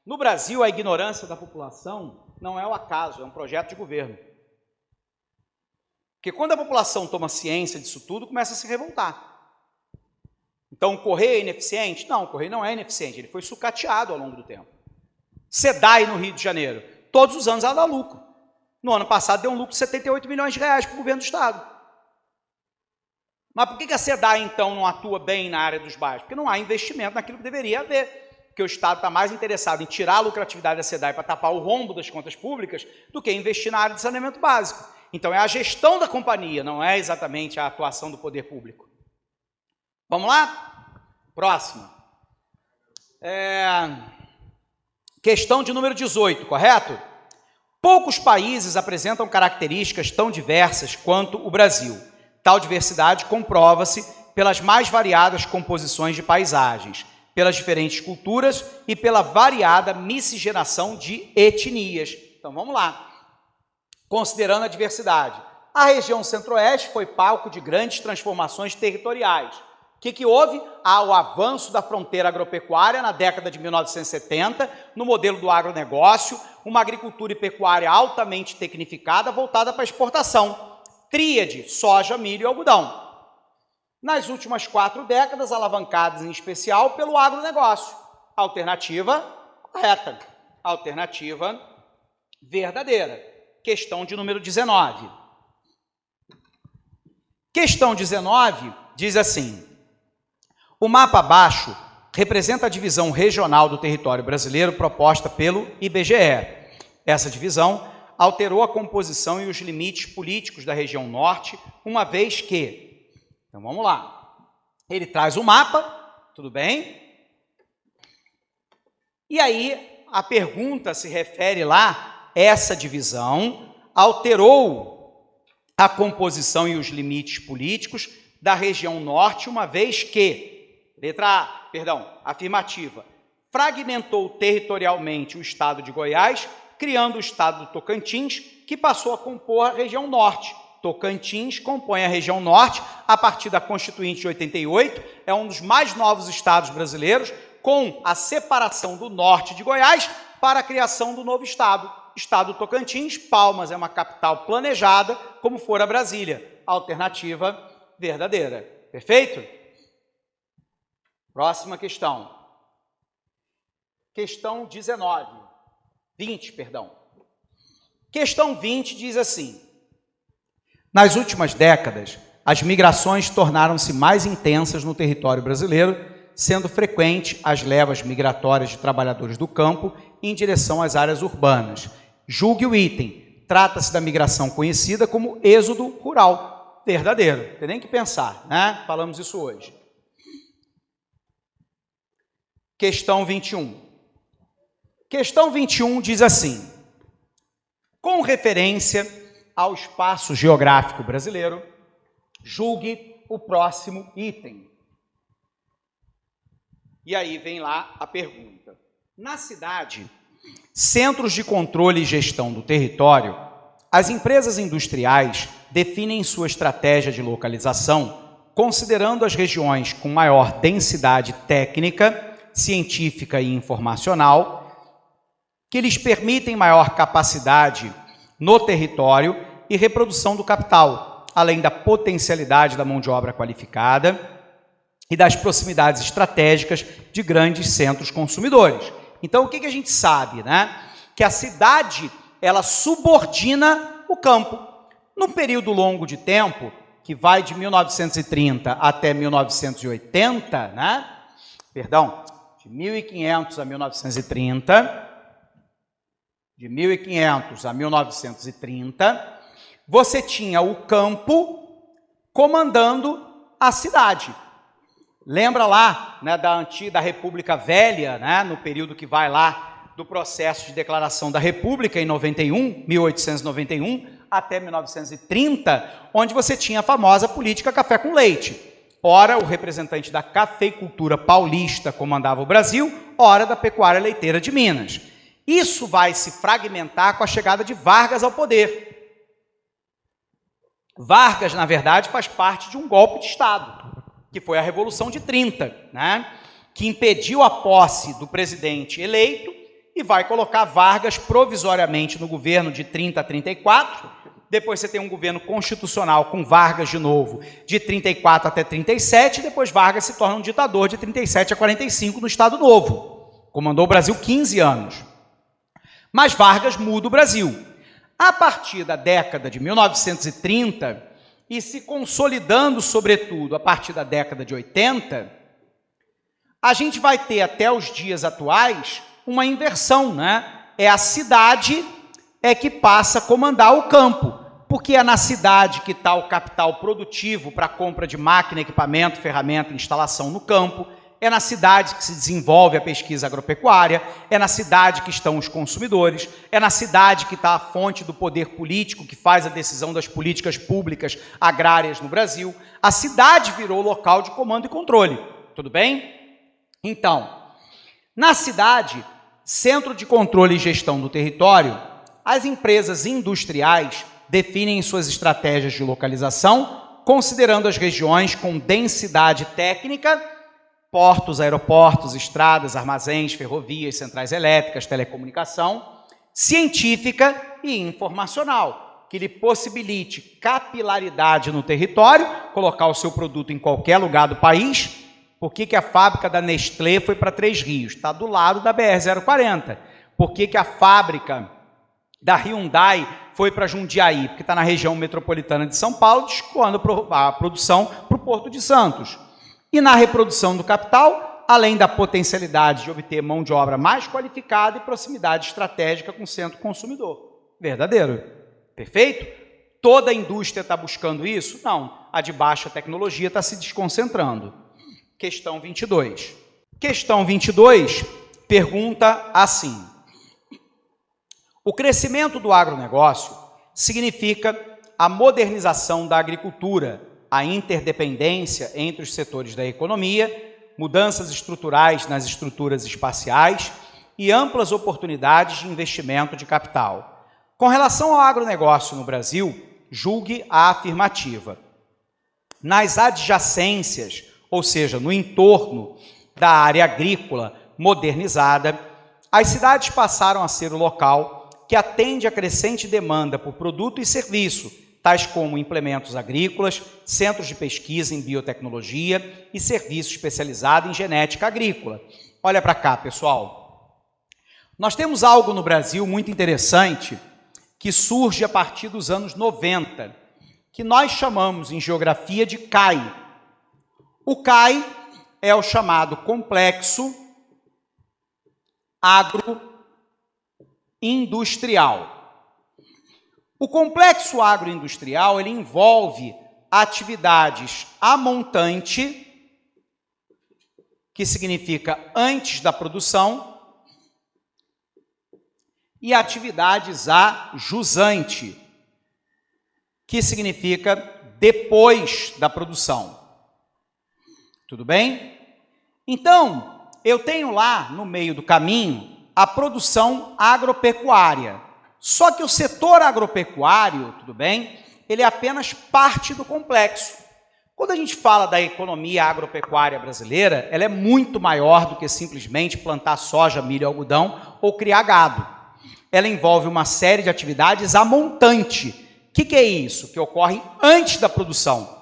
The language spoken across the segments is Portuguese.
No Brasil, a ignorância da população não é o acaso, é um projeto de governo. Porque quando a população toma ciência disso tudo, começa a se revoltar. Então, o Correio é ineficiente? Não, o Correio não é ineficiente, ele foi sucateado ao longo do tempo. SEDAI, no Rio de Janeiro, todos os anos ela dá lucro. No ano passado deu um lucro de 78 milhões de reais para o governo do Estado. Mas por que a SEDAI, então, não atua bem na área dos bairros? Porque não há investimento naquilo que deveria haver. Porque o Estado está mais interessado em tirar a lucratividade da SEDAI para tapar o rombo das contas públicas do que investir na área de saneamento básico. Então, é a gestão da companhia, não é exatamente a atuação do poder público. Vamos lá? Próxima. Questão de número 18, correto? Poucos países apresentam características tão diversas quanto o Brasil. Tal diversidade comprova-se pelas mais variadas composições de paisagens, pelas diferentes culturas e pela variada miscigenação de etnias. Então, vamos lá. Considerando a diversidade, a região centro-oeste foi palco de grandes transformações territoriais. O que houve? O avanço da fronteira agropecuária na década de 1970, no modelo do agronegócio, uma agricultura e pecuária altamente tecnificada, voltada para a exportação. Tríade, soja, milho e algodão. Nas últimas 4 décadas, alavancadas em especial pelo agronegócio. Alternativa correta. Alternativa verdadeira. Questão de número 19. Questão 19 diz assim: o mapa abaixo representa a divisão regional do território brasileiro proposta pelo IBGE. Essa divisão alterou a composição e os limites políticos da região norte, uma vez que... Então, vamos lá. Ele traz o mapa, tudo bem? E aí, a pergunta se refere lá, essa divisão alterou a composição e os limites políticos da região norte, uma vez que, afirmativa, fragmentou territorialmente o estado de Goiás, criando o estado do Tocantins, que passou a compor a região norte. Tocantins compõe a região norte, a partir da Constituinte de 88, é um dos mais novos estados brasileiros, com a separação do norte de Goiás para a criação do novo estado. Estado do Tocantins, Palmas é uma capital planejada, como fora Brasília. Alternativa verdadeira. Perfeito? Próxima questão. Questão 20, perdão. Questão 20 diz assim: nas últimas décadas, as migrações tornaram-se mais intensas no território brasileiro, sendo frequente as levas migratórias de trabalhadores do campo em direção às áreas urbanas. Julgue o item. Trata-se da migração conhecida como êxodo rural. Verdadeiro. Não tem nem que pensar, né? Falamos isso hoje. Questão 21. Questão 21 diz assim: com referência ao espaço geográfico brasileiro, julgue o próximo item. E aí vem lá a pergunta. Na cidade, centros de controle e gestão do território, as empresas industriais definem sua estratégia de localização considerando as regiões com maior densidade técnica, científica e informacional, que lhes permitem maior capacidade no território e reprodução do capital, além da potencialidade da mão de obra qualificada e das proximidades estratégicas de grandes centros consumidores. Então, o que a gente sabe, né? Que a cidade, ela subordina o campo. Num período longo de tempo, que vai de 1930 até 1980, né? Perdão, de 1500 a 1930, de 1500 a 1930, você tinha o campo comandando a cidade. Lembra lá, né, da República Velha, né, no período que vai lá do processo de declaração da República em 1891 até 1930, onde você tinha a famosa política café com leite. Ora, o representante da cafeicultura paulista comandava o Brasil, ora da pecuária leiteira de Minas. Isso vai se fragmentar com a chegada de Vargas ao poder. Vargas, na verdade, faz parte de um golpe de Estado, que foi a Revolução de 30, né? Que impediu a posse do presidente eleito e vai colocar Vargas provisoriamente no governo de 30 a 34. Depois você tem um governo constitucional com Vargas de novo, de 34 até 37, e depois Vargas se torna um ditador de 37 a 45 no Estado Novo. Comandou o Brasil 15 anos. Mas Vargas muda o Brasil. A partir da década de 1930, e se consolidando, sobretudo, a partir da década de 80, a gente vai ter até os dias atuais uma inversão, né? É a cidade que passa a comandar o campo, porque é na cidade que está o capital produtivo para a compra de máquina, equipamento, ferramenta, instalação no campo, é na cidade que se desenvolve a pesquisa agropecuária, é na cidade que estão os consumidores, é na cidade que está a fonte do poder político que faz a decisão das políticas públicas agrárias no Brasil. A cidade virou local de comando e controle, tudo bem? Então, na cidade, centro de controle e gestão do território, as empresas industriais definem suas estratégias de localização, considerando as regiões com densidade técnica, portos, aeroportos, estradas, armazéns, ferrovias, centrais elétricas, telecomunicação, científica e informacional, que lhe possibilite capilaridade no território, colocar o seu produto em qualquer lugar do país. Por que a fábrica da Nestlé foi para Três Rios? Está do lado da BR-040. Por que a fábrica da Hyundai foi para Jundiaí? Porque está na região metropolitana de São Paulo, descoando a produção para o Porto de Santos. E na reprodução do capital, além da potencialidade de obter mão de obra mais qualificada e proximidade estratégica com o centro consumidor. Verdadeiro. Perfeito? Toda a indústria está buscando isso? Não. A de baixa tecnologia está se desconcentrando. Questão 22. Questão 22 pergunta assim: o crescimento do agronegócio significa a modernização da agricultura, a interdependência entre os setores da economia, mudanças estruturais nas estruturas espaciais e amplas oportunidades de investimento de capital. Com relação ao agronegócio no Brasil, julgue a afirmativa. Nas adjacências, ou seja, no entorno da área agrícola modernizada, as cidades passaram a ser o local que atende à crescente demanda por produto e serviço, tais como implementos agrícolas, centros de pesquisa em biotecnologia e serviço especializado em genética agrícola. Olha para cá, pessoal. Nós temos algo no Brasil muito interessante que surge a partir dos anos 90, que nós chamamos em geografia de CAI. O CAI é o chamado Complexo Agroindustrial. O complexo agroindustrial ele envolve atividades a montante, que significa antes da produção, e atividades a jusante, que significa depois da produção. Tudo bem? Então, eu tenho lá no meio do caminho a produção agropecuária. Só que o setor agropecuário, tudo bem, ele é apenas parte do complexo. Quando a gente fala da economia agropecuária brasileira, ela é muito maior do que simplesmente plantar soja, milho, algodão ou criar gado. Ela envolve uma série de atividades a montante. O que é isso? Que ocorre antes da produção.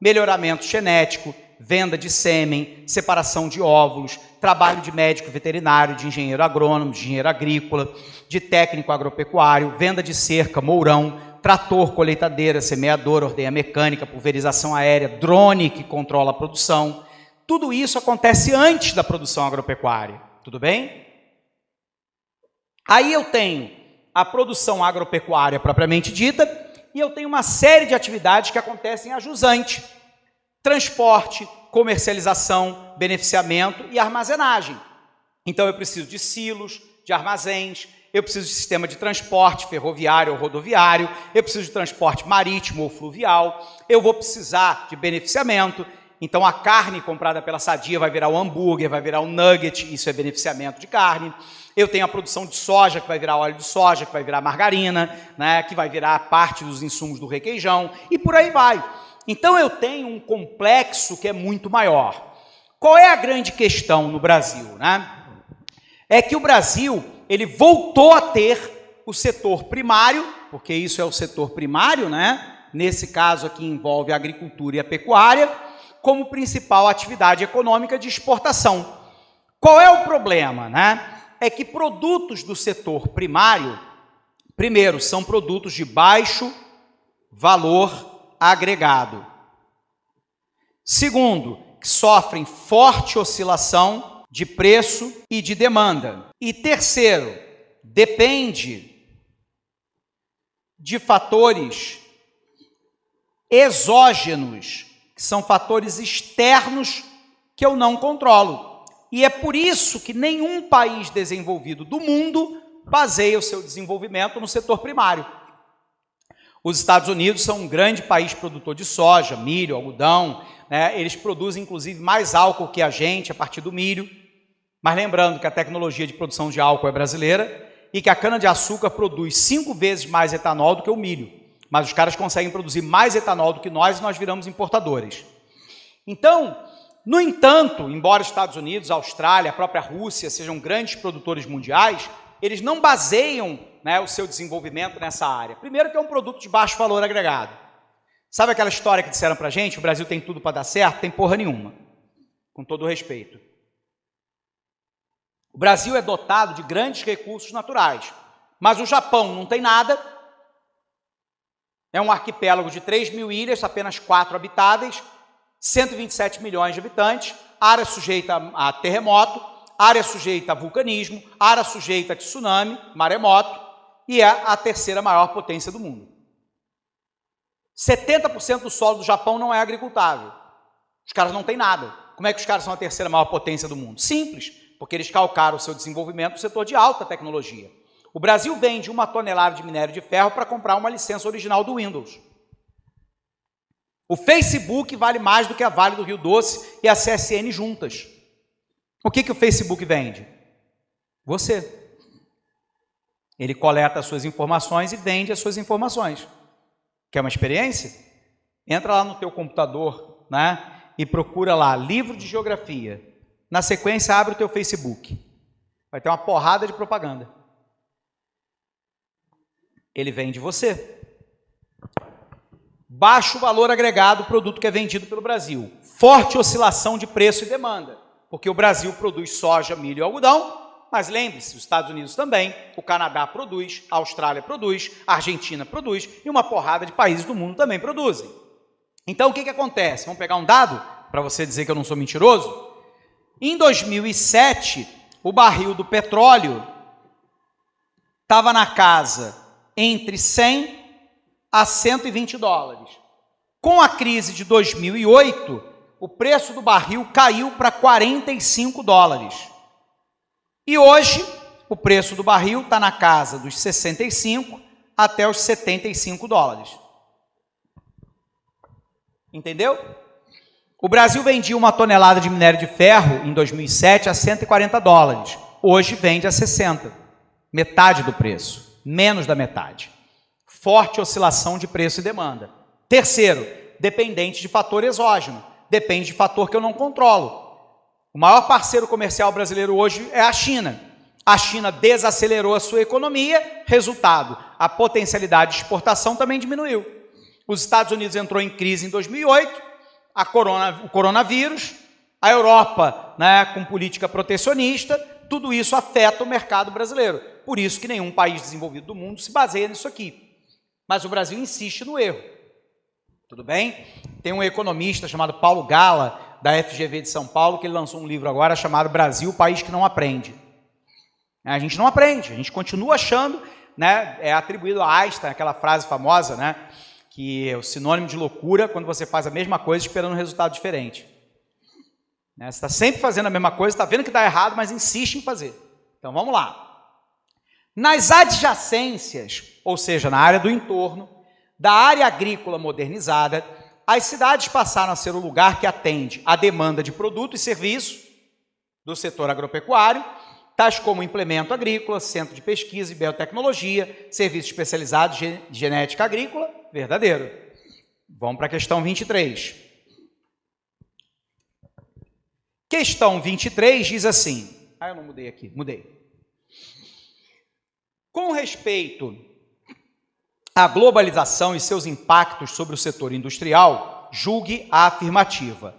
Melhoramento genético, venda de sêmen, separação de óvulos, trabalho de médico veterinário, de engenheiro agrônomo, de engenheiro agrícola, de técnico agropecuário, venda de cerca, mourão, trator, colheitadeira, semeadora, ordenha mecânica, pulverização aérea, drone que controla a produção. Tudo isso acontece antes da produção agropecuária, tudo bem? Aí eu tenho a produção agropecuária propriamente dita e eu tenho uma série de atividades que acontecem a jusante. Transporte, comercialização, beneficiamento e armazenagem. Então eu preciso de silos, de armazéns, eu preciso de sistema de transporte ferroviário ou rodoviário, eu preciso de transporte marítimo ou fluvial, eu vou precisar de beneficiamento. Então a carne comprada pela Sadia vai virar um hambúrguer, vai virar um nugget, isso é beneficiamento de carne. Eu tenho a produção de soja, que vai virar óleo de soja, que vai virar margarina, né, que vai virar parte dos insumos do requeijão, e por aí vai. Então eu tenho um complexo que é muito maior. Qual é a grande questão no Brasil, né? É que o Brasil, ele voltou a ter o setor primário, porque isso é o setor primário, né? Nesse caso aqui envolve a agricultura e a pecuária, como principal atividade econômica de exportação. Qual é o problema, né? É que produtos do setor primário, primeiro, são produtos de baixo valor agregado. Segundo, que sofrem forte oscilação de preço e de demanda. E terceiro, depende de fatores exógenos, que são fatores externos que eu não controlo. E é por isso que nenhum país desenvolvido do mundo baseia o seu desenvolvimento no setor primário. Os Estados Unidos são um grande país produtor de soja, milho, algodão, né? Eles produzem, inclusive, mais álcool que a gente a partir do milho. Mas lembrando que a tecnologia de produção de álcool é brasileira e que a cana-de-açúcar produz 5 vezes mais etanol do que o milho. Mas os caras conseguem produzir mais etanol do que nós e nós viramos importadores. Então, no entanto, embora os Estados Unidos, a Austrália, a própria Rússia sejam grandes produtores mundiais, eles não baseiam, né, o seu desenvolvimento nessa área. Primeiro que é um produto de baixo valor agregado. Sabe aquela história que disseram pra gente, o Brasil tem tudo para dar certo? Tem porra nenhuma, com todo o respeito. O Brasil é dotado de grandes recursos naturais, mas o Japão não tem nada. É um arquipélago de 3.000 ilhas, apenas 4 habitáveis, 127 milhões de habitantes, área sujeita a terremoto, área sujeita a vulcanismo, área sujeita a tsunami, maremoto, e é a terceira maior potência do mundo. 70% do solo do Japão não é agricultável. Os caras não têm nada. Como é que os caras são a terceira maior potência do mundo? Simples, porque eles calcaram o seu desenvolvimento no setor de alta tecnologia. O Brasil vende 1 tonelada de minério de ferro para comprar uma licença original do Windows. O Facebook vale mais do que a Vale do Rio Doce e a CSN juntas. O que o Facebook vende? Você. Ele coleta as suas informações e vende as suas informações. Quer uma experiência? Entra lá no teu computador, né, e procura lá, livro de geografia. Na sequência, abre o teu Facebook. Vai ter uma porrada de propaganda. Ele vende você. Baixo valor agregado, produto que é vendido pelo Brasil. Forte oscilação de preço e demanda, porque o Brasil produz soja, milho e algodão, mas lembre-se, os Estados Unidos também, o Canadá produz, a Austrália produz, a Argentina produz e uma porrada de países do mundo também produzem. Então, o que acontece? Vamos pegar um dado para você dizer que eu não sou mentiroso? Em 2007, o barril do petróleo estava na casa entre 100 a 120 dólares. Com a crise de 2008, o preço do barril caiu para 45 dólares. E hoje, o preço do barril está na casa dos 65 até os 75 dólares. Entendeu? O Brasil vendia 1 tonelada de minério de ferro em 2007 a 140 dólares. Hoje vende a 60. Metade do preço. Menos da metade. Forte oscilação de preço e demanda. Terceiro, dependente de fator exógeno. Depende de fator que eu não controlo. O maior parceiro comercial brasileiro hoje é a China. A China desacelerou a sua economia, resultado, a potencialidade de exportação também diminuiu. Os Estados Unidos entrou em crise em 2008, o coronavírus, a Europa, né, com política protecionista, tudo isso afeta o mercado brasileiro. Por isso que nenhum país desenvolvido do mundo se baseia nisso aqui. Mas o Brasil insiste no erro. Tudo bem? Tem um economista chamado Paulo Gala, da FGV de São Paulo, que ele lançou um livro agora chamado Brasil, o país que não aprende. A gente não aprende, a gente continua achando, né, é atribuído a Einstein, aquela frase famosa, né, que é o sinônimo de loucura quando você faz a mesma coisa esperando um resultado diferente. Né, você está sempre fazendo a mesma coisa, está vendo que dá errado, mas insiste em fazer. Então vamos lá. Nas adjacências, ou seja, na área do entorno, da área agrícola modernizada, as cidades passaram a ser o lugar que atende à demanda de produto e serviço do setor agropecuário, tais como implemento agrícola, centro de pesquisa e biotecnologia, serviços especializados de genética agrícola, verdadeiro. Vamos para a questão 23. Questão 23 diz assim, eu não mudei aqui, mudei. Com respeito à globalização e seus impactos sobre o setor industrial, julgue a afirmativa.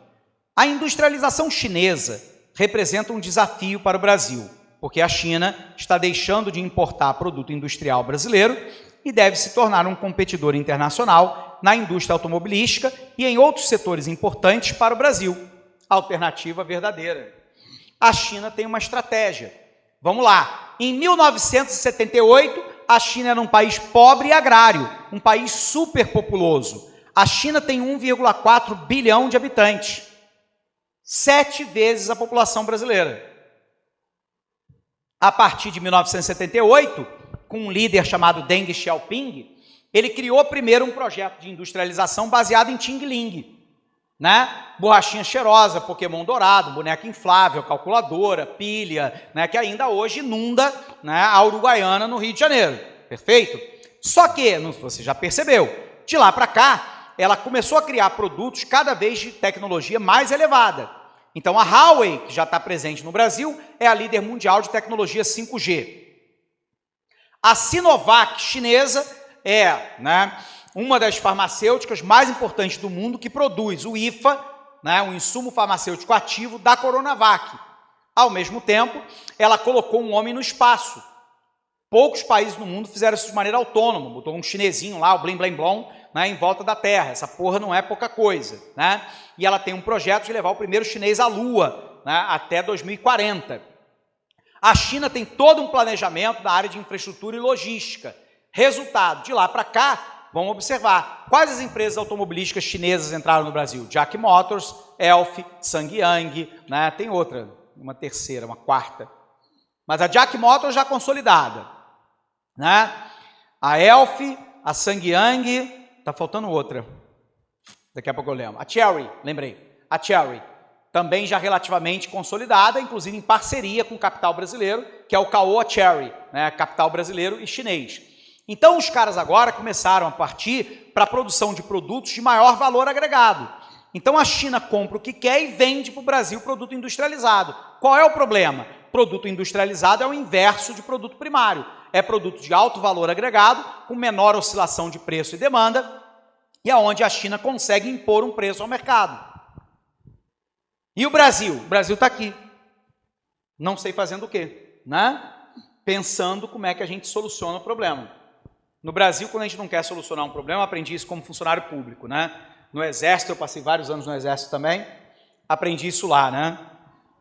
A industrialização chinesa representa um desafio para o Brasil, porque a China está deixando de importar produto industrial brasileiro e deve se tornar um competidor internacional na indústria automobilística e em outros setores importantes para o Brasil. Alternativa verdadeira. A China tem uma estratégia. Vamos lá. Em 1978, a China era um país pobre e agrário, um país superpopuloso. A China tem 1,4 bilhão de habitantes, 7 vezes a população brasileira. A partir de 1978, com um líder chamado Deng Xiaoping, ele criou primeiro um projeto de industrialização baseado em Xing Ling, né? Borrachinha cheirosa, Pokémon dourado, boneca inflável, calculadora, pilha, né? Que ainda hoje inunda, né, a Uruguaiana no Rio de Janeiro, perfeito? Só que, você já percebeu, de lá para cá, ela começou a criar produtos cada vez de tecnologia mais elevada. Então a Huawei, que já está presente no Brasil, é a líder mundial de tecnologia 5G. A Sinovac chinesa é, né, uma das farmacêuticas mais importantes do mundo que produz o IFA, né, um insumo farmacêutico ativo da Coronavac. Ao mesmo tempo, ela colocou um homem no espaço. Poucos países no mundo fizeram isso de maneira autônoma, botou um chinesinho lá, o Blim Blim Blom, né, em volta da Terra. Essa porra não é pouca coisa, né? E ela tem um projeto de levar o primeiro chinês à Lua, né, até 2040. A China tem todo um planejamento na área de infraestrutura e logística. Resultado, de lá para cá, vamos observar, quais as empresas automobilísticas chinesas entraram no Brasil? Jack Motors, Elf, Sangyang, né? Tem outra, uma terceira, uma quarta. Mas a Jack Motors já consolidada, né? A Elf, a Sangyang, tá faltando outra. Daqui a pouco eu lembro. A Chery, lembrei. A Chery, também já relativamente consolidada, inclusive em parceria com o capital brasileiro, que é o Caoa Chery, né? Capital brasileiro e chinês. Então, os caras agora começaram a partir para a produção de produtos de maior valor agregado. Então, a China compra o que quer e vende para o Brasil produto industrializado. Qual é o problema? Produto industrializado é o inverso de produto primário. É produto de alto valor agregado, com menor oscilação de preço e demanda, e aonde a China consegue impor um preço ao mercado. E o Brasil? O Brasil está aqui. Não sei fazendo o quê, né? Pensando como é que a gente soluciona o problema. No Brasil, quando a gente não quer solucionar um problema, eu aprendi isso como funcionário público, né? No Exército, eu passei vários anos no Exército também, aprendi isso lá, né?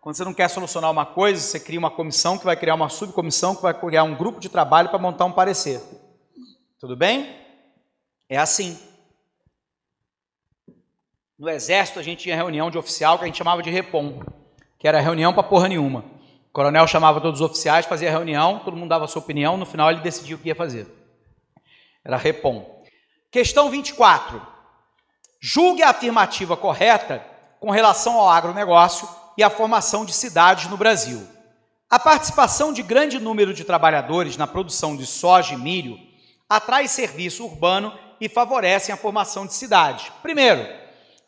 Quando você não quer solucionar uma coisa, você cria uma comissão que vai criar uma subcomissão que vai criar um grupo de trabalho para montar um parecer. Tudo bem? É assim. No Exército, a gente tinha reunião de oficial que a gente chamava de repom, que era reunião para porra nenhuma. O coronel chamava todos os oficiais, fazia reunião, todo mundo dava a sua opinião, no final ele decidia o que ia fazer. Era repom. Questão 24. Julgue a afirmativa correta com relação ao agronegócio e à formação de cidades no Brasil. A participação de grande número de trabalhadores na produção de soja e milho atrai serviço urbano e favorecem a formação de cidades. Primeiro,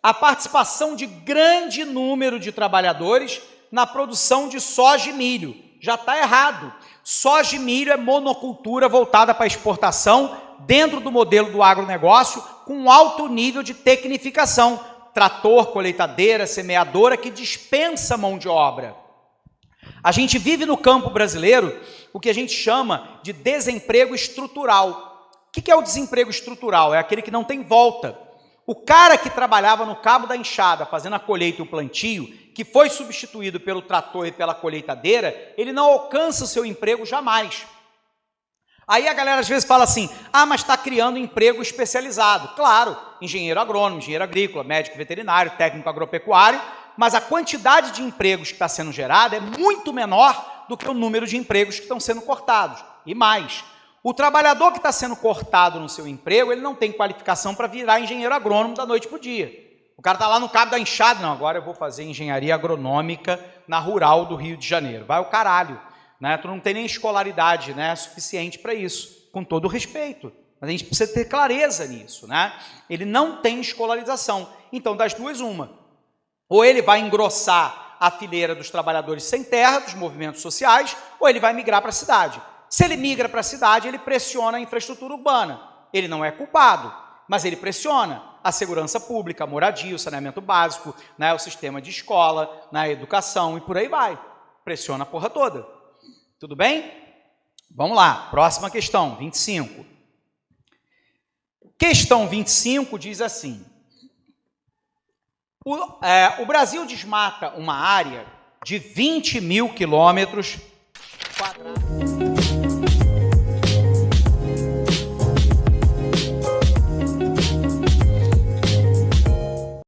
a participação de grande número de trabalhadores na produção de soja e milho. Já está errado. Soja e milho é monocultura voltada para exportação dentro do modelo do agronegócio com alto nível de tecnificação. Trator, colheitadeira, semeadora que dispensa mão de obra. A gente vive no campo brasileiro o que a gente chama de desemprego estrutural. O que é o desemprego estrutural? É aquele que não tem volta. O cara que trabalhava no cabo da enxada, fazendo a colheita e o plantio, que foi substituído pelo trator e pela colheitadeira, ele não alcança o seu emprego jamais. Aí a galera às vezes fala assim, mas está criando emprego especializado. Claro, engenheiro agrônomo, engenheiro agrícola, médico veterinário, técnico agropecuário, mas a quantidade de empregos que está sendo gerada é muito menor do que o número de empregos que estão sendo cortados. E mais, o trabalhador que está sendo cortado no seu emprego, ele não tem qualificação para virar engenheiro agrônomo da noite para o dia. O cara está lá no cabo da enxada, não, agora eu vou fazer engenharia agronômica na rural do Rio de Janeiro. Vai o caralho. né? Tu não tem nem escolaridade, né, suficiente para isso, com todo o respeito. Mas a gente precisa ter clareza nisso, né? Ele não tem escolarização. Então, das duas, uma. Ou ele vai engrossar a fileira dos trabalhadores sem terra, dos movimentos sociais, ou ele vai migrar para a cidade. Se ele migra para a cidade, ele pressiona a infraestrutura urbana. Ele não é culpado, mas ele pressiona a segurança pública, a moradia, o saneamento básico, né, o sistema de escola, a educação e por aí vai. Pressiona a porra toda. Tudo bem? Vamos lá, próxima questão, 25. Questão 25 diz assim: o Brasil desmata uma área de 20 mil quilômetros quadrados.